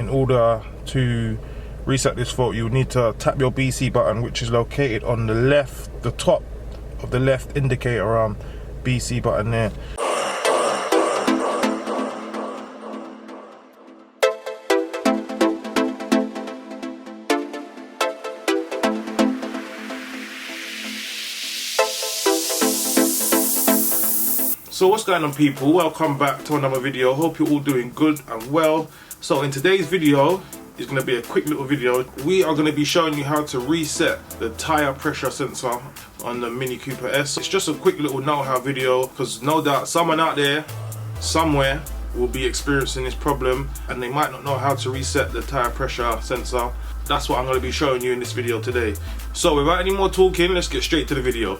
in order to reset this fault, you need to tap your BC button, which is located on the left, the top of the left indicator arm, BC button there. So what's going on, people? Welcome back to another video. Hope you're all doing good and well. So in today's video, it's going to be a quick little video. We are going to be showing you how to reset the tire pressure sensor on the Mini Cooper S. It's just a quick little know-how video, because no doubt someone out there somewhere will be experiencing this problem and they might not know how to reset the tire pressure sensor. That's what I'm going to be showing you in this video today. So without any more talking, let's get straight to the video.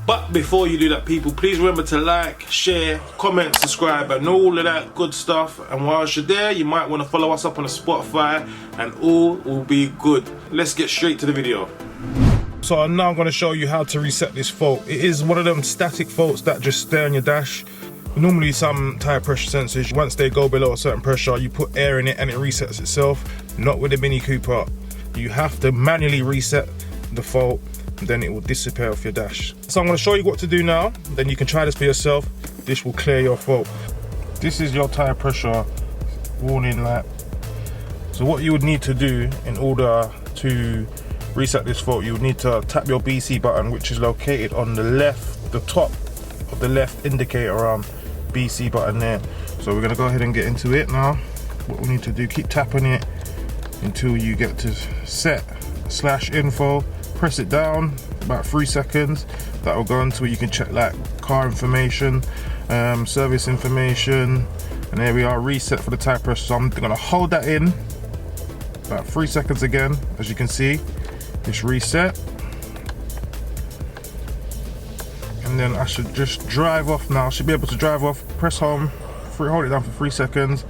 But before you do that, people, please remember to like, share, comment, subscribe and all of that good stuff. And whilst you're there, you might want to follow us up on Spotify and all will be good. Let's get straight to the video. So now I'm going to show you how to reset this fault. It is one of them static faults that just stay on your dash. Normally some tire pressure sensors, once they go below a certain pressure, you put air in it and it resets itself. Not with the Mini Cooper. You have to manually reset the fault, then it will disappear off your dash. So I'm going to show you what to do now, then you can try this for yourself. This will clear your fault. This is your tire pressure warning light. So what you would need to do in order to reset this fault, you would need to tap your BC button, which is located on the left, the top of the left indicator arm, BC button there. So we're going to go ahead and get into it now. What we need to do, keep tapping it until you get to set/info. Press it down about 3 seconds. That will go into where you can check like car information, service information, and there we are, reset for the tire pressure. So I'm gonna hold that in about 3 seconds again. As you can see, it's reset, and then I should just drive off now. I should be able to drive off. Press home, hold it down for 3 seconds,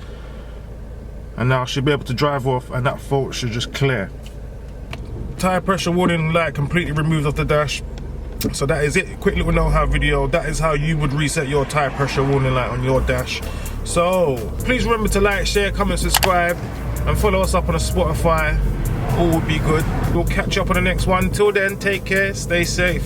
and now I should be able to drive off, and that fault should just clear. Tire pressure warning light completely removed off the dash. So that is it, quick little know-how video. That is how you would reset your tire pressure warning light on your dash. So please remember to like, share, comment, subscribe and follow us up on Spotify. All will be good. We'll catch you up on the next one. Till then, take care, stay safe.